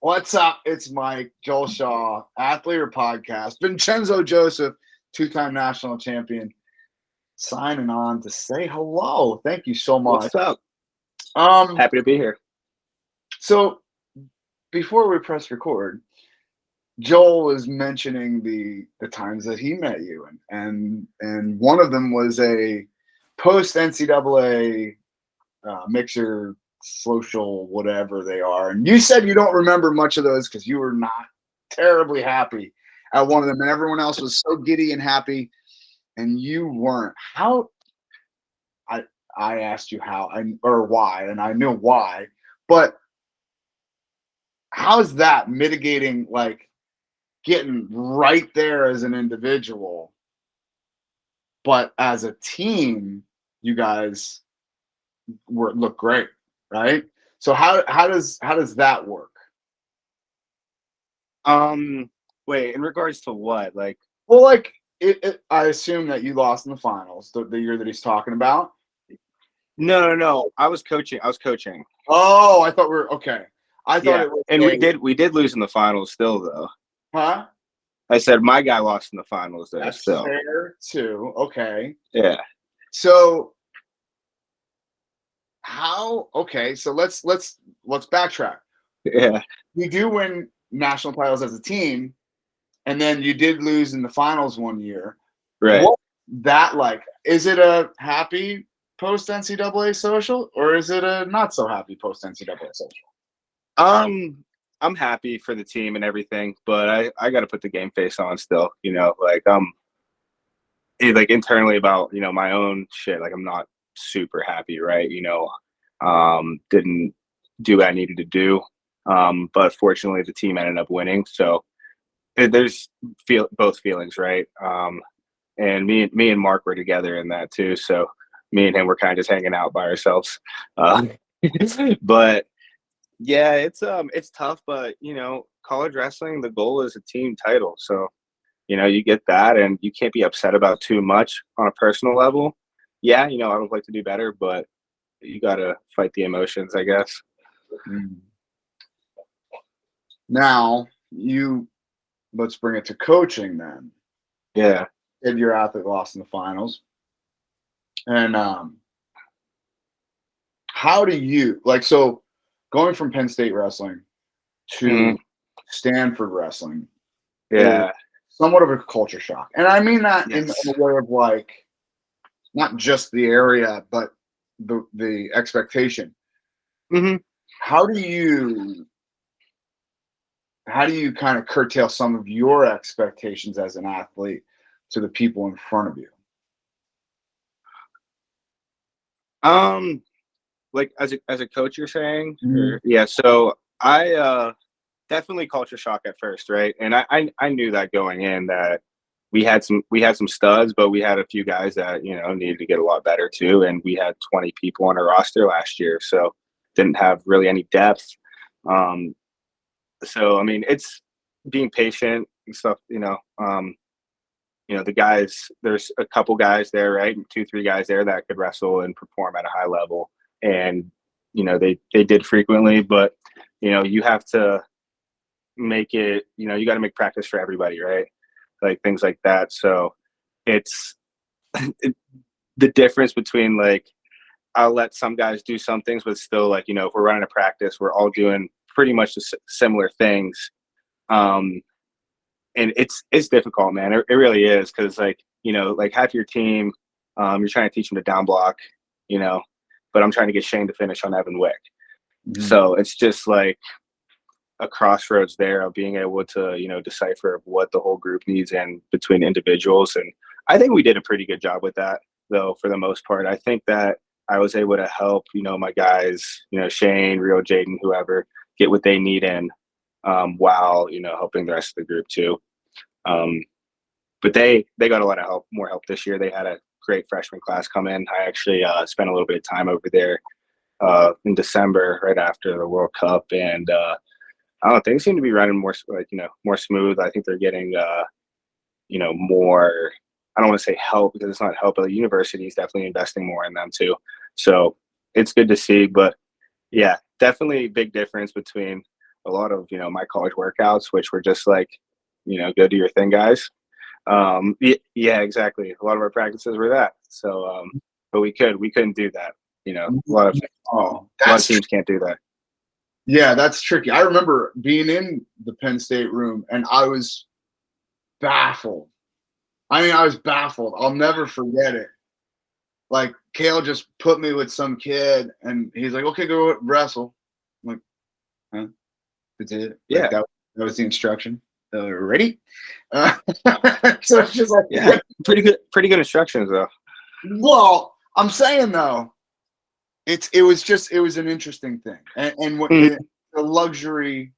What's up? It's Mike, Joel Shaw, Athletor Podcast. Vincenzo Joseph, two-time national champion, signing on to say hello. Thank you so much. What's up? Um, Happy to be here. so before we press record, Joel was mentioning the times that he met you, and one of them was a post NCAA mixer social whatever they are, and you said you don't remember much of those because you were not terribly happy at one of them, and everyone else was so giddy and happy, and you weren't. How? I asked you how or why, and I knew why, but how's that mitigating, like getting right there as an individual, but as a team, you guys look great, right? So how does that work? Wait, in regards to what? Like, Well, like I assume that you lost in the finals the year that he's talking about. no. I was coaching. Oh, I thought okay. I thought Yeah, it was and we did lose in the finals still, though. Huh? I said my guy lost in the finals there. That's still fair too. Okay. Yeah. So how? Okay. So let's backtrack. Yeah. You do win national titles as a team, and then you did lose in the finals one year. Right. What that like? Is it a happy post NCAA social, or is it a not so happy post NCAA social? I'm happy for the team and everything, but I got to put the game face on still. Like like internally about my own shit. Like I'm not super happy, right? Didn't do what I needed to do, but fortunately the team ended up winning. So there's both feelings, right? And me and Mark were together in that too. So me and him were kind of just hanging out by ourselves. But yeah, it's tough. But college wrestling, the goal is a team title. So you get that, and you can't be upset about too much on a personal level. Yeah, I would like to do better, but you got to fight the emotions, I guess. Now let's bring it to coaching then. Yeah. And your athlete lost in the finals. And how do you so going from Penn State wrestling to Stanford wrestling? Yeah. Somewhat of a culture shock. And I mean that in a way of like not just the area, but the expectation. Mm-hmm. How do you kind of curtail some of your expectations as an athlete to the people in front of you? Like as a coach, you're saying? Mm-hmm. Yeah. So I definitely culture shock at first, right? And I knew that going in that we had some studs, but we had a few guys that needed to get a lot better too. And we had 20 people on our roster last year, so didn't have really any depth. So I mean, it's being patient and stuff. The guys, there's a couple guys there, right? 2-3 guys there that could wrestle and perform at a high level. And, they did frequently, but, you have to make it, you got to make practice for everybody, right? Like things like that. So it's the difference between like, I'll let some guys do some things, but still like, if we're running a practice, we're all doing pretty much the similar things. And it's difficult, man. It really is. Cause like, like half your team, you're trying to teach them to down block, but I'm trying to get Shane to finish on Evan Wick. Mm-hmm. So it's just like a crossroads there of being able to, decipher what the whole group needs and between individuals. And I think we did a pretty good job with that though, for the most part. I think that I was able to help, my guys, Shane, Rio, Jaden, whoever, get what they need in, while, helping the rest of the group too. But they got a lot of more help this year. They had a great freshman class come in. I actually spent a little bit of time over there in December, right after the World Cup, and I don't know, things seem to be running more more smooth. I think they're getting more. I don't want to say help because it's not help, but the university is definitely investing more in them too. So it's good to see. But yeah, definitely a big difference between a lot of, my college workouts, which were just like, go do your thing, guys. Yeah, exactly. A lot of our practices were that. So, but we couldn't do that. A lot of teams can't do that. Yeah, that's tricky. I remember being in the Penn State room and I was baffled. I was baffled. I'll never forget it. Like, Kale just put me with some kid and he's like, okay, go wrestle. I'm like, huh? That's it? Yeah. Like, that was the instruction. Ready? So it's just like, yeah, pretty good instructions though. Well, I'm saying though, it was an interesting thing, and what the luxury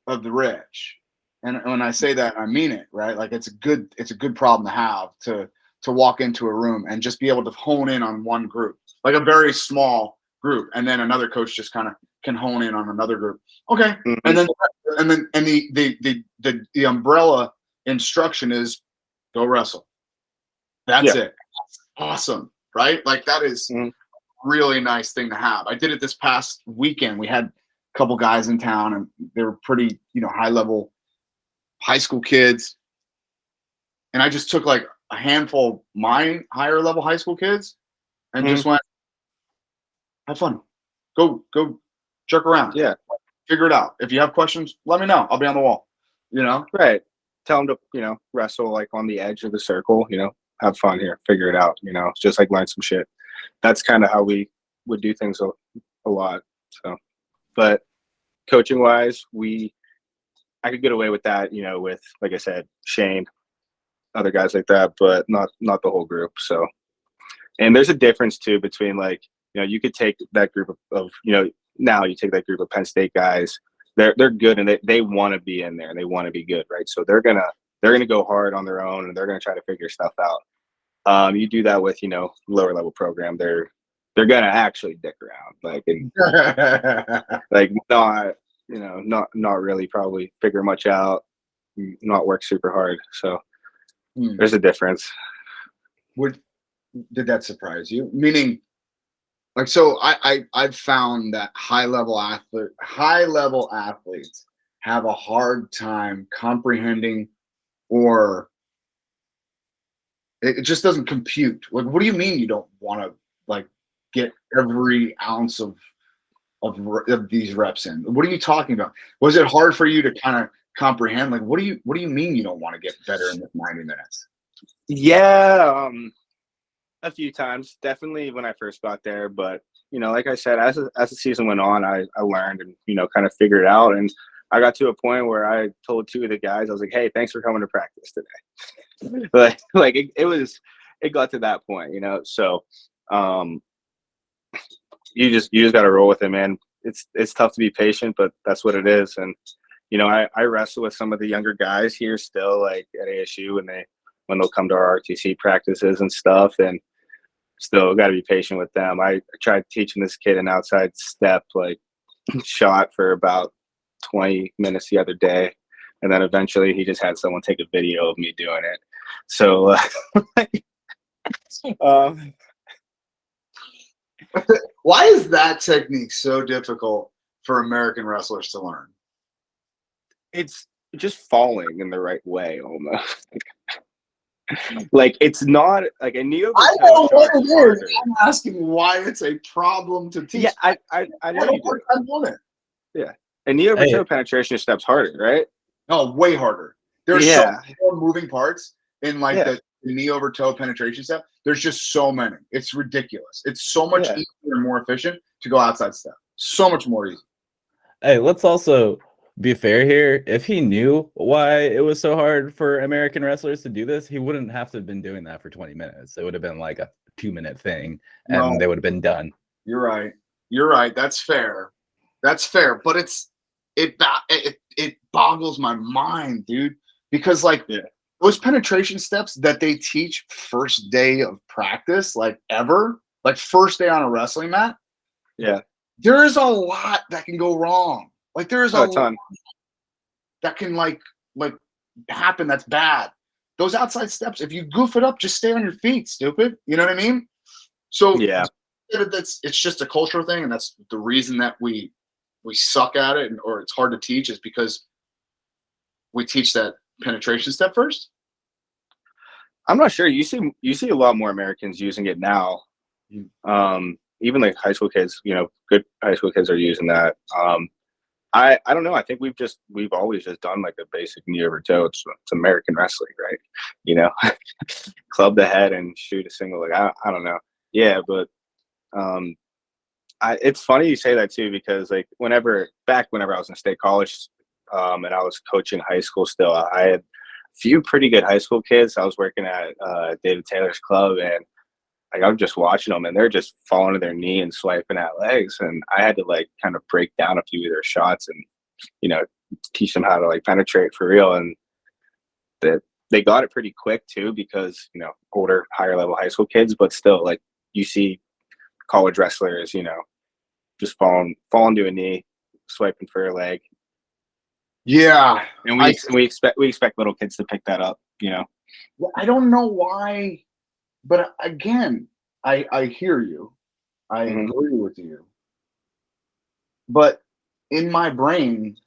of the rich, and when I say that, I mean it, right? Like it's a good problem to have to walk into a room and just be able to hone in on one group, like a very small group, and then another coach just kind of can hone in on another group. Okay, and then the umbrella instruction is go wrestle. That's it. Awesome, right? Like that is really nice thing to have. I did it this past weekend. We had a couple guys in town and they were pretty, high level high school kids. And I just took like a handful of my higher level high school kids and just went, have fun. Go jerk around. Yeah. Figure it out. If you have questions, let me know. I'll be on the wall. Right. Tell them to, wrestle like on the edge of the circle, have fun here, figure it out, just like learn some shit. That's kind of how we would do things a lot. So, but coaching wise, I could get away with that, with, like I said, Shane, other guys like that, but not the whole group. So, and there's a difference too between like, you could take that group of now you take that group of Penn State guys, they're good and they want to be in there and they want to be good, right? So they're gonna go hard on their own and they're gonna try to figure stuff out. You do that with lower level program, they're gonna actually dick around, like and like not really probably figure much out, not work super hard. So there's a difference. Did that surprise you? Meaning, like, so I've found that high level athletes have a hard time comprehending, or it just doesn't compute. Like, what do you mean you don't want to like get every ounce of these reps in? What are you talking about? Was it hard for you to kind of comprehend? Like, what do you mean you don't want to get better in this 90 minutes? Yeah, a few times, definitely when I first got there. But like I said, as the season went on, I learned and kind of figured it out. And I got to a point where I told two of the guys, I was like, "Hey, thanks for coming to practice today." like it got to that point, So you just got to roll with it, man. It's tough to be patient, but that's what it is. And I wrestle with some of the younger guys here still, like at ASU, when they'll come to our RTC practices and stuff, and still got to be patient with them. I tried teaching this kid an outside step, like shot for about 20 minutes the other day. And then eventually he just had someone take a video of me doing it. So, why is that technique so difficult for American wrestlers to learn? It's just falling in the right way almost. Like it's not like a neo. I know what it is. I'm asking why it's a problem to teach. Yeah, I know you do. I want it. Yeah, a neo penetration step's harder, right? No, way harder. There's so many more moving parts in like the knee over toe penetration step. There's just so many. It's ridiculous. It's so much easier and more efficient to go outside step. So much more easy. Hey, let's also be fair here. If he knew why it was so hard for American wrestlers to do this, he wouldn't have to have been doing that for 20 minutes. It would have been like a 2-minute thing and they would have been done. You're right. That's fair. But it boggles my mind, dude, because like those penetration steps that they teach first day of practice, like ever, like first day on a wrestling mat. Yeah. There is a lot that can go wrong. Like there is a ton that can like happen. That's bad. Those outside steps, if you goof it up, just stay on your feet, stupid. You know what I mean? So it's just a cultural thing, and that's the reason that we we suck at it or it's hard to teach is because we teach that penetration step first? I'm not sure. You see a lot more Americans using it now. Even like high school kids, good high school kids are using that. I don't know. I think we've always just done like a basic knee over toe. It's American wrestling, right? Club the head and shoot a single. Like I don't know. Yeah, but it's funny you say that too, because like whenever I was in state college, and I was coaching high school still, I had a few pretty good high school kids. I was working at David Taylor's club, and like I'm just watching them, and they're just falling to their knee and swiping at legs, and I had to like kind of break down a few of their shots and teach them how to like penetrate for real. And they got it pretty quick too, because older, higher level high school kids, but still like you see college wrestlers, just falling to a knee, swiping for a leg. Yeah, and we expect little kids to pick that up. I don't know why. But again, I hear you. I agree with you. But in my brain,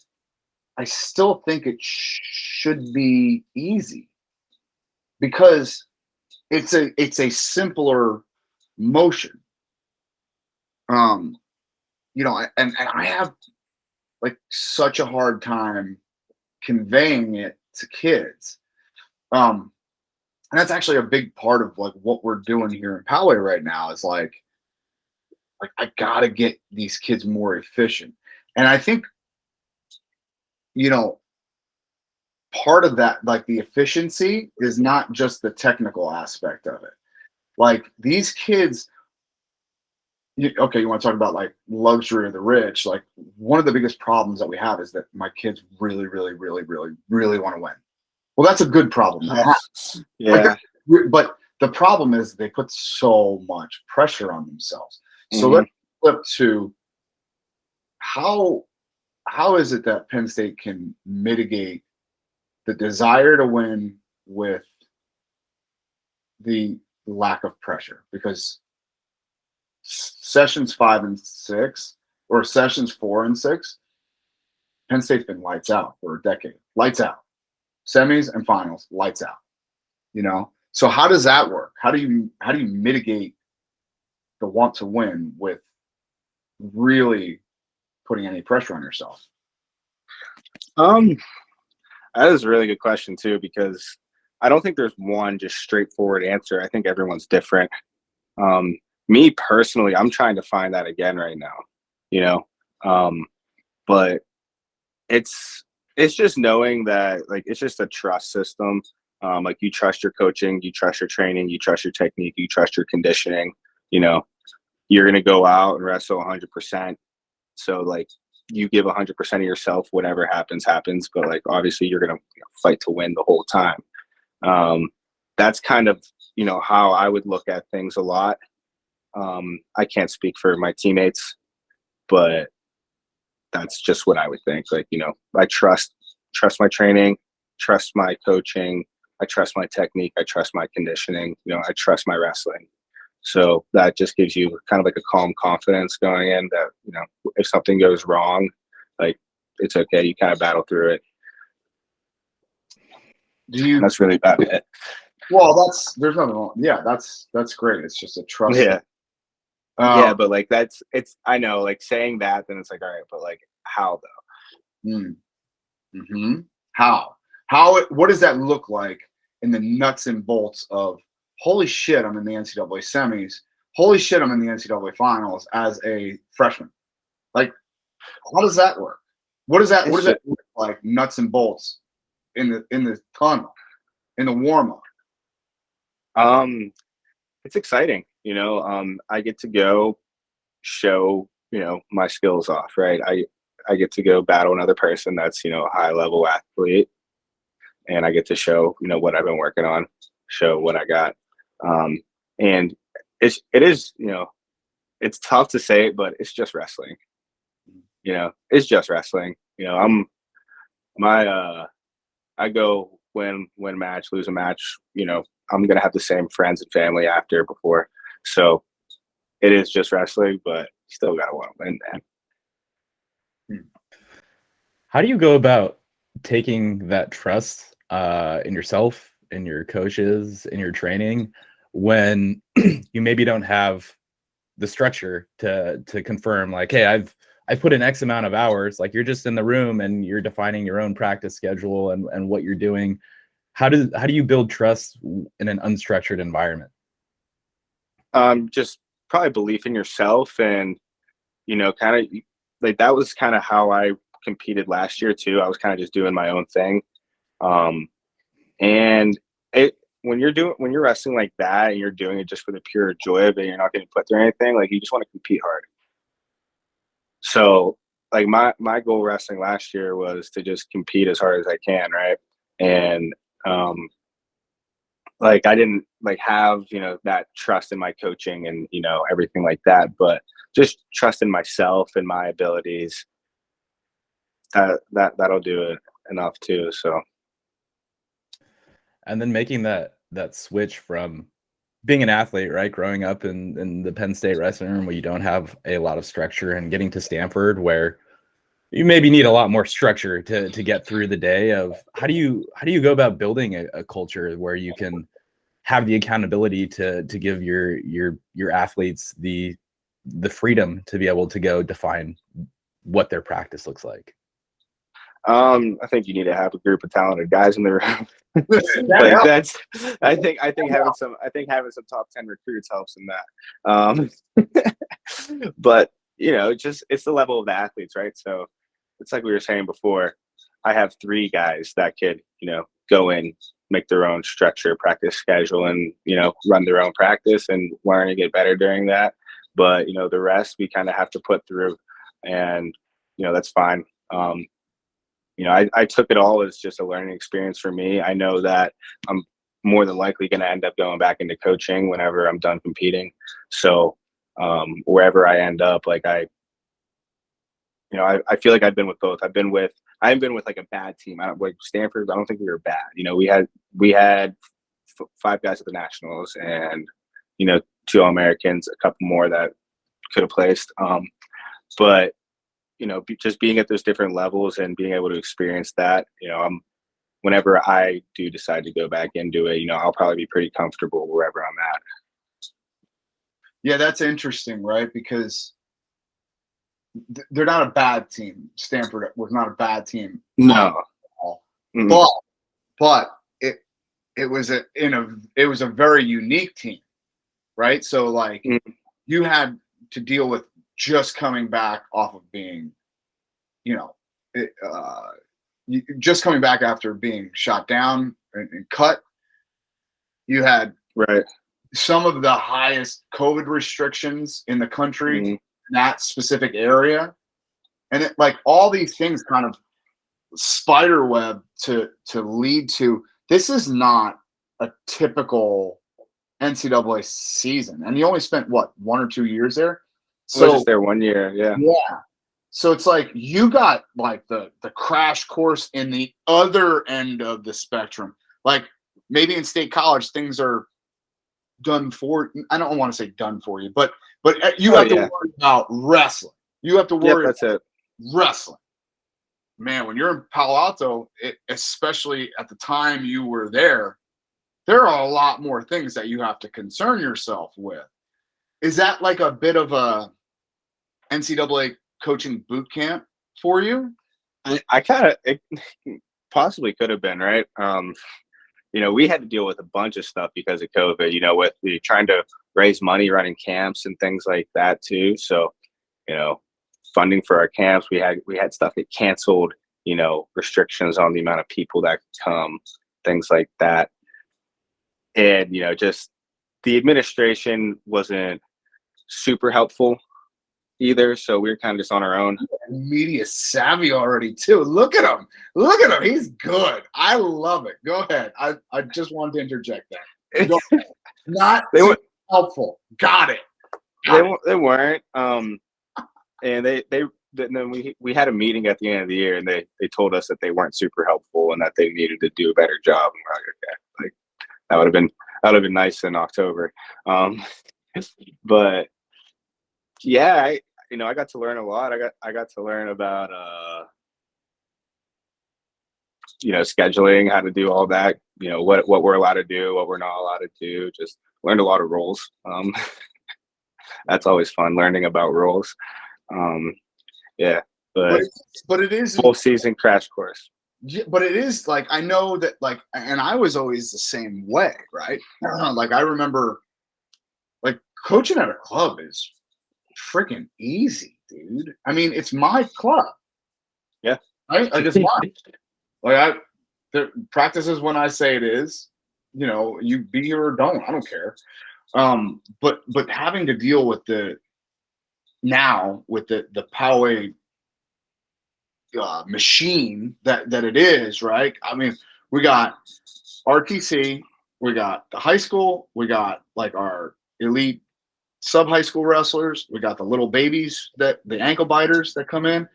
I still think it should be easy because it's a simpler motion. And I have like such a hard time conveying it to kids. And that's actually a big part of like what we're doing here in Poway right now is like I gotta get these kids more efficient. And I think, part of that, like the efficiency is not just the technical aspect of it. Like these kids, you want to talk about like luxury of the rich. Like one of the biggest problems that we have is that my kids really, really, really, really, really want to win. Well, that's a good problem. Yeah. But the problem is they put so much pressure on themselves. So let's flip to how is it that Penn State can mitigate the desire to win with the lack of pressure? Because sessions 5 and 6 or sessions 4 and 6, Penn State's been lights out for a decade. Lights out. Semis and finals, lights out. So how does that work? How do you mitigate the want to win with really putting any pressure on yourself? That is a really good question too, because I don't think there's one just straightforward answer. I think everyone's different. Me personally, I'm trying to find that again right now, but it's just knowing that like it's just a trust system. Like you trust your coaching, you trust your training, you trust your technique, you trust your conditioning. You're gonna go out and wrestle 100%. So like you give 100% of yourself. Whatever happens. But like obviously you're gonna fight to win the whole time. That's kind of how I would look at things a lot. I can't speak for my teammates, but that's just what I would think. Like, I trust my training, trust my coaching, I trust my technique, I trust my conditioning, I trust my wrestling. So that just gives you kind of like a calm confidence going in that, if something goes wrong, like it's okay. You kind of battle through it. That's really about it. Well, there's nothing wrong. Yeah, that's great. It's just a trust. Yeah. Yeah, but like I know, like saying that, then it's like, all right, but like how though? What does that look like in the nuts and bolts of holy shit, I'm in the NCAA semis, holy shit, I'm in the NCAA finals as a freshman? Like, how does that work? What does that look like, nuts and bolts in the tunnel, in the warm up? It's exciting. I get to go show, my skills off, right? I get to go battle another person that's, a high level athlete, and I get to show, what I've been working on, show what I got. And it is, it's tough to say, but it's just wrestling. It's just wrestling. I go win a match, lose a match, I'm going to have the same friends and family before. So it is just wrestling, but still got to want to win, man. How do you go about taking that trust in yourself, in your coaches, in your training, when you maybe don't have the structure to confirm, like, hey, I've put in X amount of hours, like you're just in the room and you're defining your own practice schedule and what you're doing. How do you build trust in an unstructured environment? Just probably belief in yourself, and kind of like that was kind of how I competed last year too. I was kind of just doing my own thing. And when you're wrestling like that and you're doing it just for the pure joy of it, you're not getting put through anything, like you just want to compete hard. So like my goal wrestling last year was to just compete as hard as I can, right? And like I didn't like have that trust in my coaching and everything like that, but just trust in myself and my abilities. That'll do it enough too. So, and then making that switch from being an athlete, right, growing up in the Penn State wrestling room where you don't have a lot of structure, and getting to Stanford where you maybe need a lot more structure to get through the day. Of how do you go about building a culture where you can have the accountability to give your athletes the freedom to be able to go define what their practice looks like? I think you need to have a group of talented guys in the room. Like that's, I think having some top 10 recruits helps in that. But it's the level of the athletes, right? So it's like we were saying before. I have 3 guys that could, go in, make their own structure, practice schedule, and run their own practice and learn and get better during that. But the rest we kind of have to put through, and that's fine. I took it all as just a learning experience for me. I know that I'm more than likely going to end up going back into coaching whenever I'm done competing. So wherever I end up, like I feel like I've been with both. I haven't been with like a bad team. I don't like Stanford. I don't think we were bad. We had 5 guys at the Nationals, and 2 All-Americans, a couple more that could have placed. But just being at those different levels and being able to experience that, whenever I do decide to go back into it, I'll probably be pretty comfortable wherever I'm at. Yeah, that's interesting, right? Because they're not a bad team. Stanford was not a bad team. No. Mm-hmm. But it was a very unique team, right? So like you had to deal with just coming back off of being, just coming back after being shot down and cut. You had some of the highest COVID restrictions in the country in that specific area. And it, like all these things kind of spiderweb to lead to, this is not a typical NCAA season. And you only spent, what, 1 or 2 years there? So I was just there 1 year, yeah. Yeah. So it's like you got like the crash course in the other end of the spectrum. Like maybe in State College, things are done for, I don't want to say done for you, but you have to worry about wrestling. You have to worry about wrestling. Man, when you're in Palo Alto, especially at the time you were there are a lot more things that you have to concern yourself with. Is that like a bit of a NCAA coaching boot camp for you? I kind of, it possibly could have been, right? We had to deal with a bunch of stuff because of COVID, with trying to raise money, running camps and things like that too. So, funding for our camps, we had stuff get canceled, restrictions on the amount of people that could come, things like that. And, just the administration wasn't super helpful either. So we were kind of just on our own. Media savvy already too. Look at him. He's good. I love it. Go ahead. I just wanted to interject that. Go ahead. Not helpful. Got it. They weren't. And then we had a meeting at the end of the year, and they told us that they weren't super helpful and that they needed to do a better job. And we're like, okay, like that would have been nice in October. But yeah, I got to learn a lot. I got to learn about scheduling, how to do all that. What we're allowed to do, what we're not allowed to do. Just learned a lot of rules. That's always fun, learning about rules. Yeah, but it is full season crash course. Yeah, but it is like, I know that, like, and I was always the same way, right? Like, I remember, like, coaching at a club is freaking easy, dude. I mean, it's my club. Yeah. Right? Like, it's mine. Like, the practices when I say it is, you be here or don't. I don't care. But having to deal with the Poway machine that it is, right? I mean, we got RTC, we got the high school, we got like our elite sub high school wrestlers, we got the little babies, that the ankle biters that come in.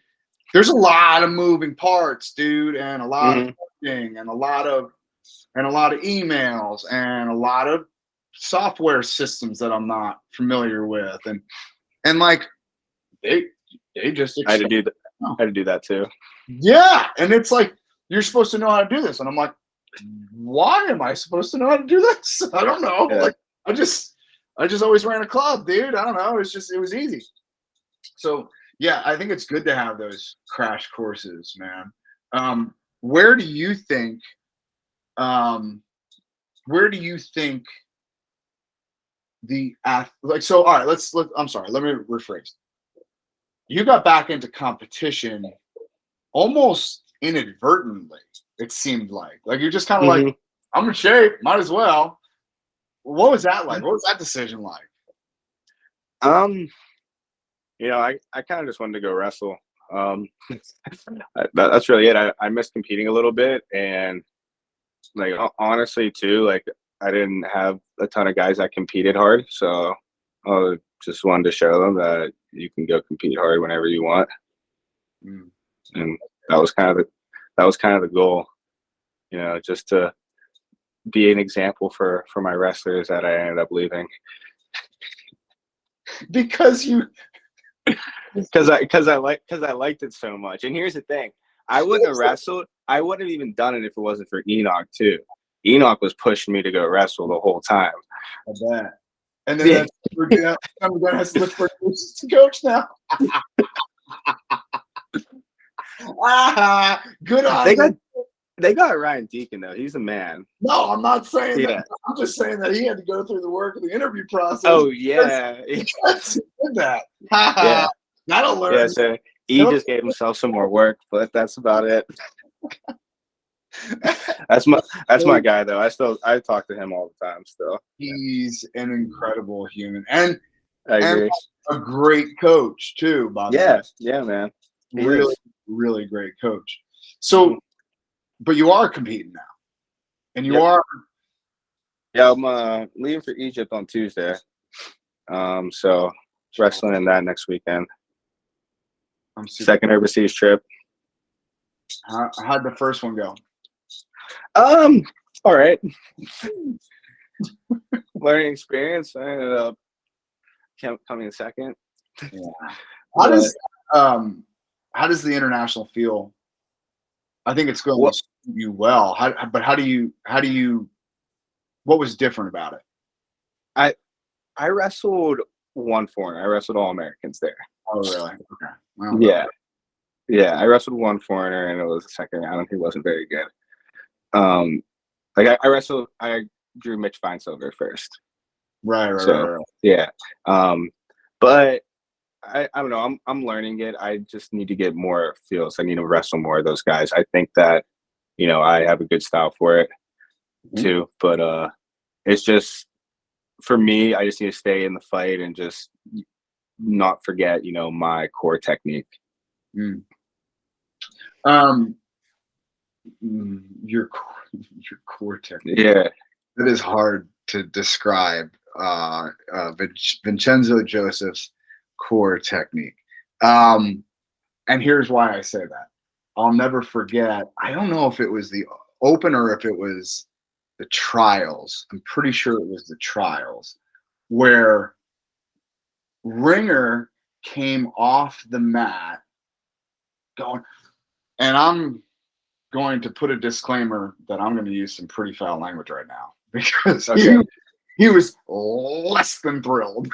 There's a lot of moving parts, dude, and a lot of coaching, and a lot of emails, and a lot of software systems that I'm not familiar with, and like they just I had to do that too. Yeah, and it's like, you're supposed to know how to do this, and I'm like, why am I supposed to know how to do this? I don't know. Yeah. Like, I just always ran a club, dude. I don't know. It was easy. So yeah, I think it's good to have those crash courses, man. Where do you think the so all right, I'm sorry, let me rephrase. You got back into competition almost inadvertently, it seemed like you're just kind of like, I'm in shape, might as well. What was that like? What was that decision like? I kind of just wanted to go wrestle. That's really it. I missed competing a little bit, and like honestly too, like I didn't have a ton of guys that competed hard, so I just wanted to show them that you can go compete hard whenever you want. And that was kind of the goal, just to be an example for my wrestlers that I ended up leaving. Because I liked it so much. And here's the thing, I wouldn't have wrestled. I wouldn't have even done it if it wasn't for Enoch too. Enoch was pushing me to go wrestle the whole time. I bet. And then I'm going to have to look for a assistant coach now. Good on you. They got Ryan Deacon though. He's a man. No, I'm not saying that. I'm just saying that he had to go through the work of the interview process. Oh yeah, he did that. Yeah, that'll learn. Yeah, so he just gave himself some more work, but that's about it. That's my guy though. I talk to him all the time still. He's an incredible human and a great coach too, Bob. Yeah, man. Really great coach. So, but you are competing now, and you are. Yeah, I'm leaving for Egypt on Tuesday. So wrestling in that next weekend. Second overseas trip. How'd the first one go? All right. Learning experience. I ended up coming second. Yeah. How does the international feel? I think it's going to suit you well. How do you? What was different about it? I wrestled one foreigner. I wrestled all Americans there. Oh, really? Okay. Yeah. I wrestled one foreigner, and it was the second round. He wasn't very good. I drew Mitch Feinsilver first. Right. Yeah. But I don't know. I'm learning it. I just need to get more feels. I need to wrestle more of those guys. I think that, I have a good style for it too. But it's just, for me, I just need to stay in the fight and just not forget, my core technique. Your core technique. Yeah. It is hard to describe Vincenzo Joseph's core technique. And here's why I say that. I'll never forget. I don't know if it was the Open or if it was the trials. I'm pretty sure it was the trials where Ringer came off the mat going, and I'm going to put a disclaimer that I'm going to use some pretty foul language right now because he was less than thrilled.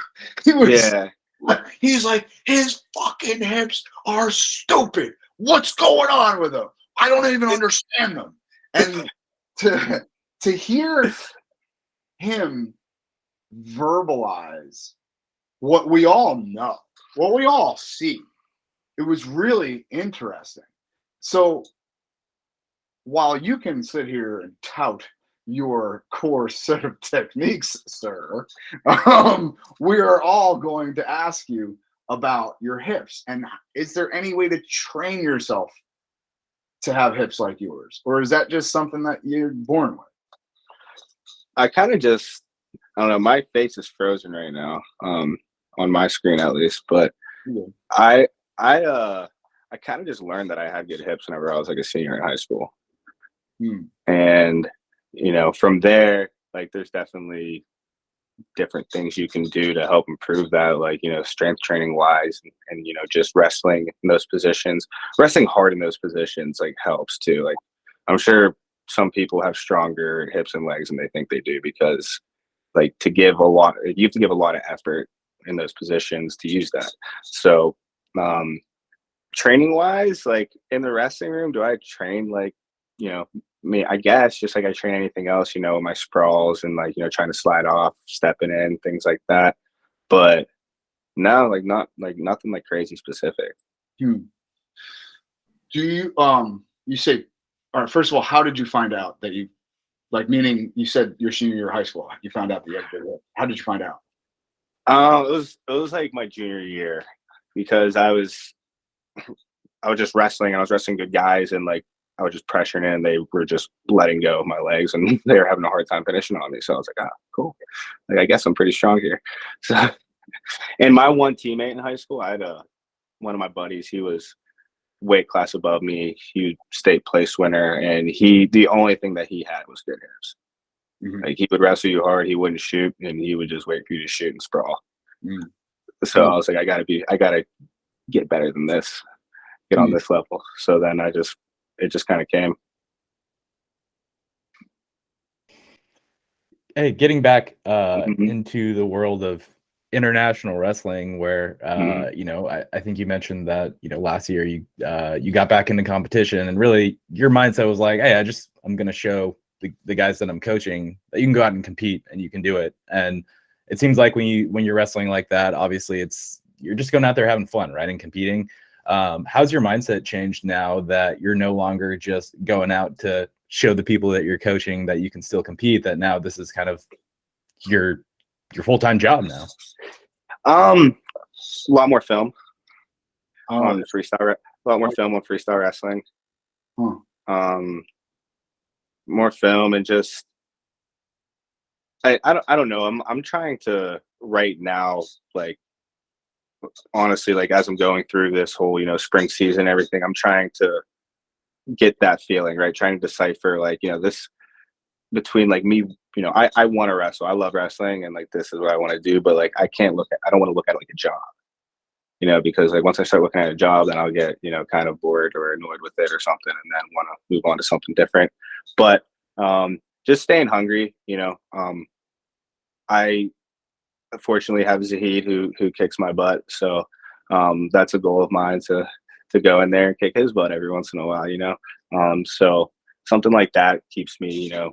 He's like, his fucking hips are stupid. What's going on with them? I don't even understand them. And to hear him verbalize what we all know, what we all see, it was really interesting. So while you can sit here and tout your core set of techniques, sir, we are all going to ask you about your hips. And is there any way to train yourself to have hips like yours? Or is that just something that you're born with? I kind of just, I don't know, my face is frozen right now, on my screen at least, but I kind of just learned that I had good hips whenever I was like a senior in high school. And, you know, from there, like there's definitely different things you can do to help improve that, like, you know, strength training wise and you know, just wrestling in those positions, wrestling hard in those positions, like helps too. Like I'm sure some people have stronger hips and legs than they think they do because like you have to give a lot of effort in those positions to use that. So training wise, like in the wrestling room, do I train like, you know, I guess just like I train anything else, you know, my sprawls and like, you know, trying to slide off, stepping in, things like that. But no, like not like nothing like crazy specific. Do you you say, all right, first of all, how did you find out that you, like, meaning you said your senior year of high school, you found out that you had good hip. How did you find out? It was like my junior year because I was just wrestling and I was wrestling good guys and like I was just pressuring in. They were just letting go of my legs and they were having a hard time finishing on me. So I was like, cool. Like, I guess I'm pretty strong here. So, and my one teammate in high school, I had one of my buddies, he was weight class above me, huge state place winner. And the only thing that he had was good hips. Like he would wrestle you hard. He wouldn't shoot and he would just wait for you to shoot and sprawl. So I was like, I gotta get better than this, get on this level. So then it just kind of came. Hey, getting back into the world of international wrestling, where you know, I think you mentioned that, you know, last year you got back into competition, and really your mindset was like, hey, I'm gonna show the guys that I'm coaching that you can go out and compete and you can do it. And it seems like when you're wrestling like that, obviously you're just going out there having fun, right, and competing. How's your mindset changed now that you're no longer just going out to show the people that you're coaching that you can still compete, that now this is kind of your full-time job now? A lot more film on freestyle, a lot more film on freestyle wrestling. More film and just I don't know. I'm trying to right now, like, honestly, like as I'm going through this whole, you know, spring season, everything, I'm trying to get that feeling, right? Trying to decipher, like, you know, this between like me, you know, I want to wrestle. I love wrestling and like this is what I want to do, but like I don't want to look at it like a job, you know, because like once I start looking at a job, then I'll get, you know, kind of bored or annoyed with it or something and then want to move on to something different. But just staying hungry, you know. I fortunately have Zahid who kicks my butt, so that's a goal of mine to go in there and kick his butt every once in a while, you know. So something like that keeps me, you know,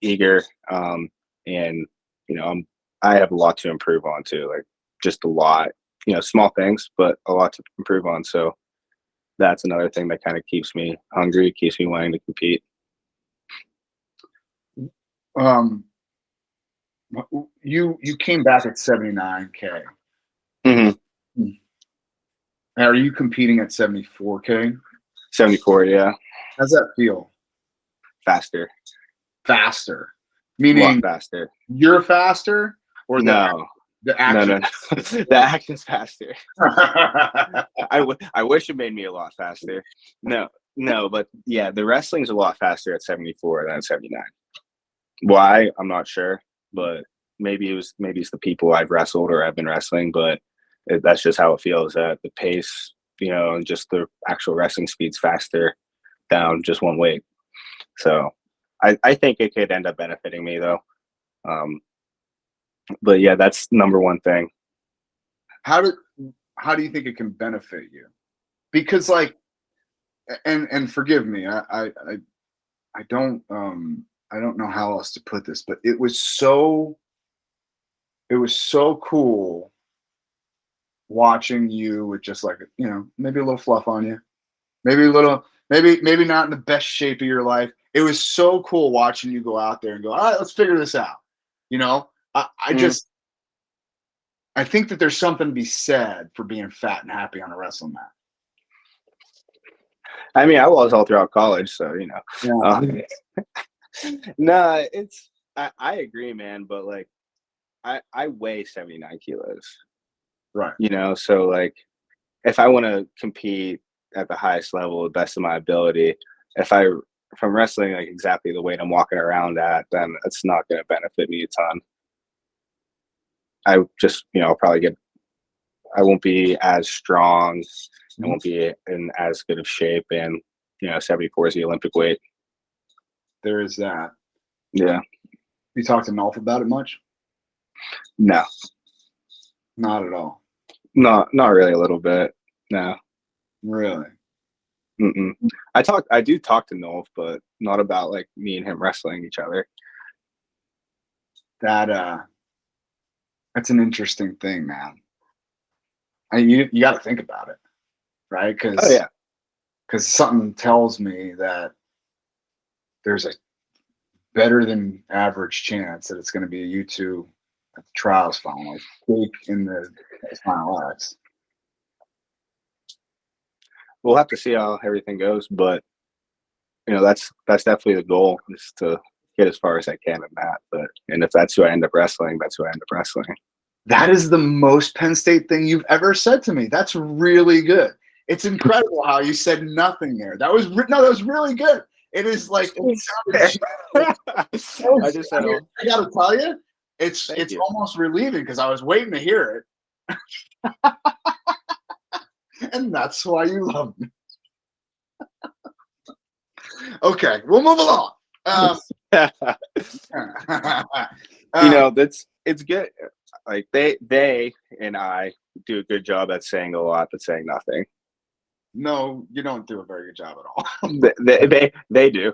eager, and you know, I have a lot to improve on too, like just a lot, you know, small things, but a lot to improve on. So that's another thing that kind of keeps me hungry, keeps me wanting to compete. You came back at 79K. Are you competing at 74K? 74, yeah. How's that feel? Faster. Meaning a lot faster. You're faster, or no? The action? No. The action's faster. I wish it made me a lot faster. No, but yeah, the wrestling's a lot faster at 74 than at 79. Why? I'm not sure, but maybe it's the people I've wrestled or I've been wrestling, but that's just how it feels. At the pace, and just the actual wrestling speed's faster down just one weight. So I think it could end up benefiting me though. But yeah, that's number one thing. How do you think it can benefit you? Because like, and forgive me, I don't know how else to put this, but it was so cool watching you with just like, maybe a little fluff on you, maybe not in the best shape of your life. It was so cool watching you go out there and go, all right, let's figure this out. I think that there's something to be said for being fat and happy on a wrestling mat. I mean, I was all throughout college, so Yeah. No, I agree, man. But like, I weigh 79 kilos, Right. So like, if I want to compete at the highest level, the best of my ability, if I'm wrestling like exactly the weight I'm walking around at, then it's not going to benefit me a ton. I just, I'll probably I won't be as strong. I won't be in as good of shape, and 74 is the Olympic weight. There is that. Yeah. You talked to Nolf about it much? No. Not at all. Not really. A little bit. No. Really? Mm-mm. I do talk to Nolf, but not about like me and him wrestling each other. That's an interesting thing, man. You got to think about it, right? Because something tells me that there's a better than average chance that it's going to be you two at the trials final, in the final X. We'll have to see how everything goes, but that's definitely the goal, is to get as far as I can in that. And if that's who I end up wrestling, that's who I end up wrestling. That is the most Penn State thing you've ever said to me. That's really good. It's incredible how you said nothing there. That was really good. It is like, I gotta tell you, it's almost relieving because I was waiting to hear it. And that's why you love me. Okay, we'll move along. It's good. Like they and I do a good job at saying a lot but saying nothing. No, you don't do a very good job at all. They do.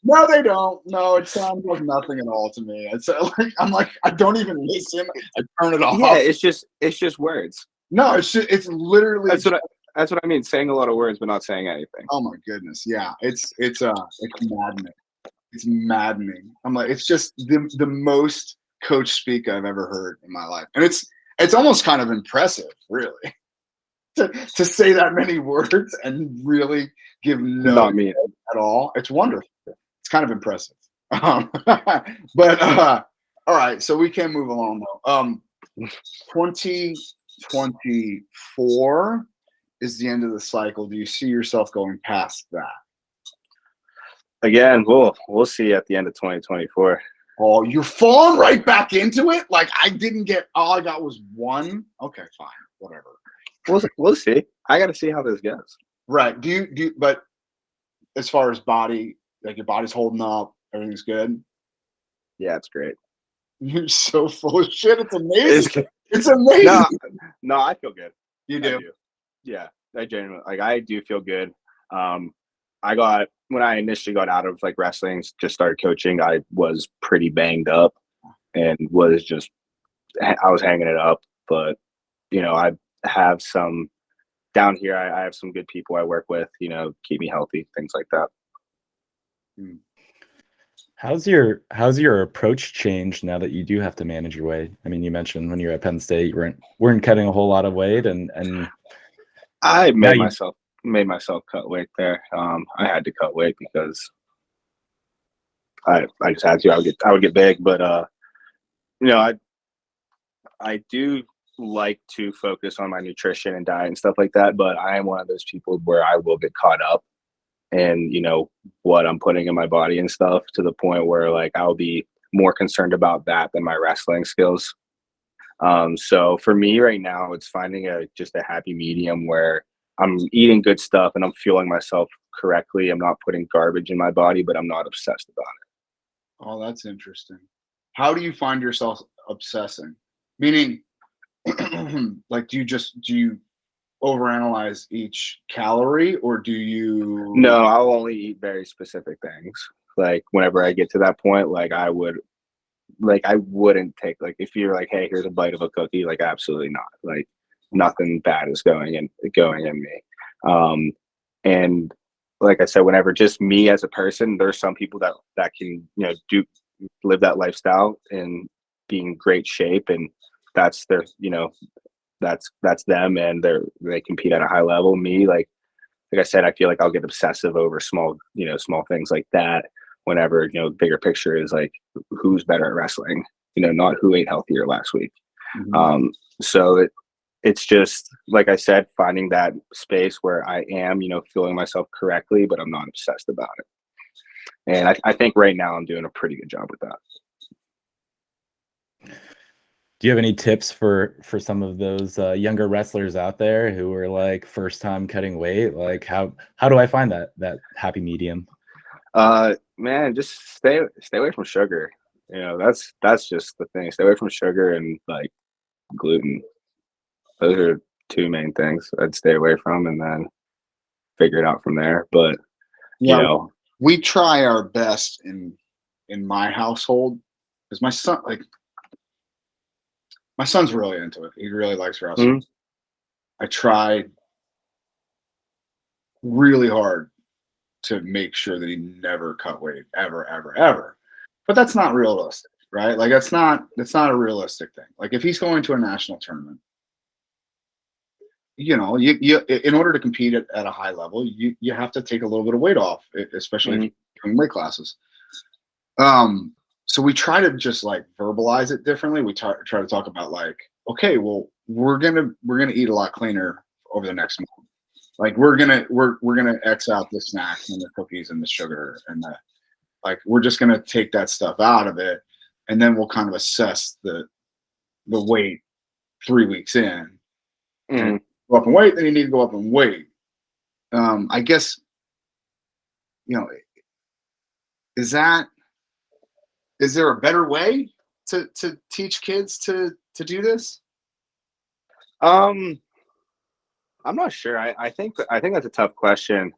No, they don't. No, it sounds like nothing at all to me. It's like, I'm like, I don't even listen. I turn it off. Yeah, it's just words. No, it's literally. That's what I mean. Saying a lot of words but not saying anything. Oh my goodness, yeah. It's maddening. It's maddening. I'm like, it's just the most coach speak I've ever heard in my life, and it's almost kind of impressive, really, to say that many words and really give no meaning at all. It's wonderful. It's kind of impressive. But all right, so we can move along though. 2024 is the end of the cycle. Do you see yourself going past that? Again, we'll see at the end of 2024. Oh, you're falling right back into it? Like, all I got was one? Okay, fine. Whatever. We'll see. I got to see how this goes. Right. But as far as body, like your body's holding up, everything's good? Yeah, it's great. You're so full of shit. It's amazing. It's amazing. No, I feel good. You do? I do. Yeah, I genuinely, I do feel good. When I initially got out of like wrestling, just started coaching, I was pretty banged up and I was hanging it up. But, I have some down here. I have some good people I work with, keep me healthy, things like that. How's your approach changed now that you do have to manage your weight? I mean, you mentioned when you were at Penn State, you weren't cutting a whole lot of weight, and I made myself cut weight there. I had to cut weight because I just had to. I would get big, but I do like to focus on my nutrition and diet and stuff like that. But I am one of those people where I will get caught up in what I'm putting in my body and stuff, to the point where like I'll be more concerned about that than my wrestling skills. So for me right now, it's finding just a happy medium where I'm eating good stuff and I'm fueling myself correctly. I'm not putting garbage in my body, but I'm not obsessed about it. Oh, that's interesting. How do you find yourself obsessing? Meaning, like, do you overanalyze each calorie, or do you? No, I'll only eat very specific things. Like whenever I get to that point, I wouldn't take, like, if you're like, hey, here's a bite of a cookie, like, absolutely not. Like, nothing bad is going in me. And like I said, whenever just me as a person, there's some people that can, live that lifestyle and be in great shape, and that's their, that's them, and they compete at a high level. Me, like I said, I feel like I'll get obsessive over small things like that. Whenever, bigger picture is like, who's better at wrestling, not who ate healthier last week. Mhm. So it's just, like I said, finding that space where I am, fueling myself correctly, but I'm not obsessed about it. And I think right now I'm doing a pretty good job with that. Do you have any tips for some of those younger wrestlers out there who are like first time cutting weight? Like how do I find that happy medium? Man, just stay away from sugar. That's just the thing. Stay away from sugar and like gluten. Those are two main things I'd stay away from, and then figure it out from there. But Yeah, we try our best in my household, because my son's really into it. He really likes wrestling. Mm-hmm. I tried really hard to make sure that he never cut weight ever, ever, ever. But that's not realistic, right? Like that's not a realistic thing. Like if he's going to a national tournament, you in order to compete at a high level, you have to take a little bit of weight off, especially if you're doing weight classes. So we try to just like verbalize it differently. We try to talk about like, okay, well, we're gonna eat a lot cleaner over the next month. Like we're gonna X out the snacks and the cookies and the sugar and we're just gonna take that stuff out of it, and then we'll kind of assess the weight 3 weeks in. And go up in weight, then you need to go up in weight. I guess is there a better way to teach kids to do this? I'm not sure. I think that's a tough question,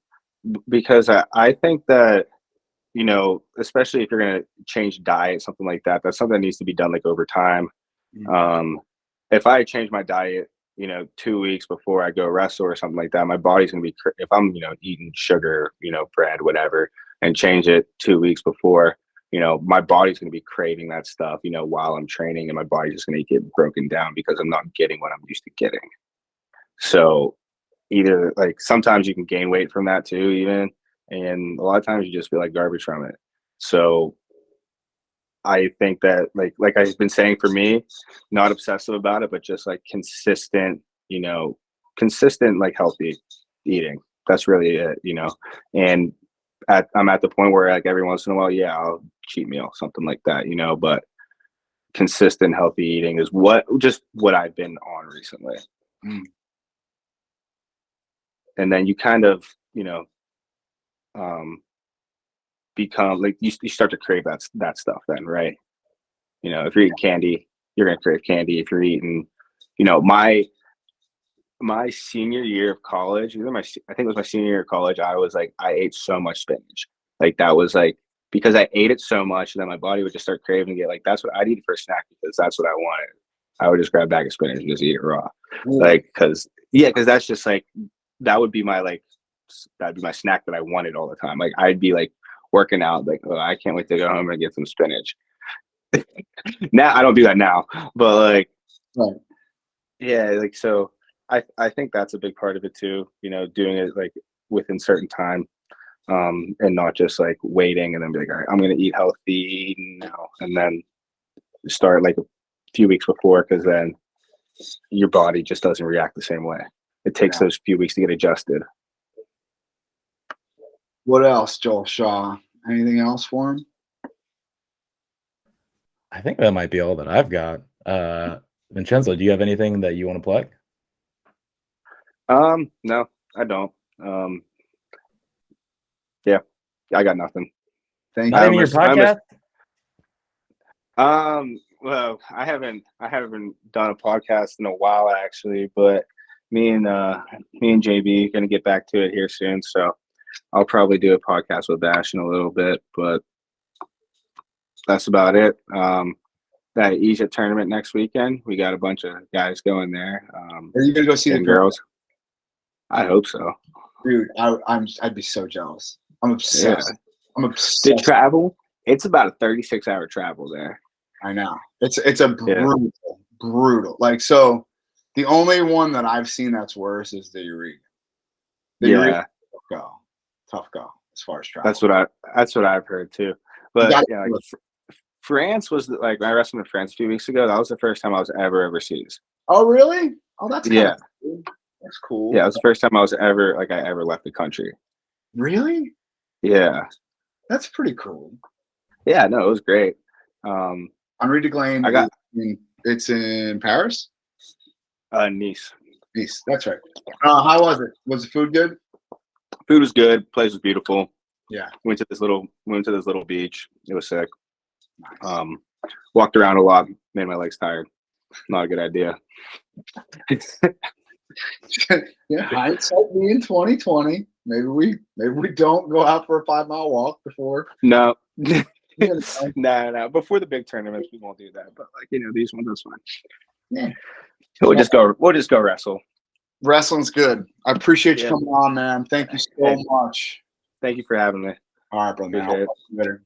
because I think that, especially if you're going to change diet, something like that, that's something that needs to be done like over time. Mm-hmm. If I change my diet, 2 weeks before I go wrestle or something like that, my body's going to be, if I'm, eating sugar, bread, whatever, and change it 2 weeks before, my body's going to be craving that stuff, while I'm training, and my body's just going to get broken down because I'm not getting what I'm used to getting. So either like sometimes you can gain weight from that too, even, and a lot of times you just feel like garbage from it. So I think that like I've been saying, for me, not obsessive about it, but just like consistent like healthy eating. That's really it, and I'm at the point where like every once in a while, yeah, I'll cheat meal, something like that, but consistent healthy eating is what I've been on recently. And then you kind of, become like, you start to crave that stuff then, right? If you're eating candy, you're going to crave candy. If you're eating, my senior year of college, I think it was my senior year of college, I ate so much spinach. Like that was like, because I ate it so much, and then my body would just start craving it. Like that's what I'd eat for a snack, because that's what I wanted. I would just grab a bag of spinach and just eat it raw. Like, cause that's just like, that would be that'd be my snack that I wanted all the time. Like I'd be like working out, like, oh, I can't wait to go home and get some spinach. Now I don't do that now, but like, right. Yeah, like, so I think that's a big part of it too, doing it like within certain time, and not just like waiting and then be like, all right, I'm going to eat healthy now, and then start like a few weeks before, because then your body just doesn't react the same way. It takes those few weeks to get adjusted. What else, Joel Shaw? Anything else for him? I think that might be all that I've got. Vincenzo, do you have anything that you want to plug? No, I don't. Yeah, I got nothing. Thank Not you. even your podcast? Well, I haven't done a podcast in a while actually, but me and JB gonna get back to it here soon. So I'll probably do a podcast with Bash in a little bit, but that's about it. That Egypt tournament next weekend, we got a bunch of guys going there. Are you gonna go see the girls? I hope so. Dude, I'd be so jealous. I'm obsessed. Yeah. I'm obsessed. To travel, it's about a 36-hour travel there. I know. It's a brutal. Like, so the only one that I've seen that's worse is the Eureka. Eureka, tough go as far as travel. That's what I've heard too. But yeah, like, France was like, I wrestled in France a few weeks ago. That was the first time I was ever overseas. Oh, really? Oh, that's yeah. Cool. That's cool. Yeah, it was the first time I ever left the country. Really? Yeah. That's pretty cool. Yeah, no, it was great. Henri de Glane, it's in Paris? Nice. Nice, that's right. How was it? Was the food good? Food was good. Place was beautiful. Yeah. Went to this little beach. It was sick. Nice. Walked around a lot, made my legs tired. Not a good idea. Yeah, hindsight being 2020. Maybe we don't go out for a 5-mile walk before. No. No. Before the big tournaments, we won't do that. But these ones, that's fine. Yeah. We'll just go wrestle. Wrestling's good. I appreciate you coming on, man. Thank you so much. Thank you for having me. All right, brother.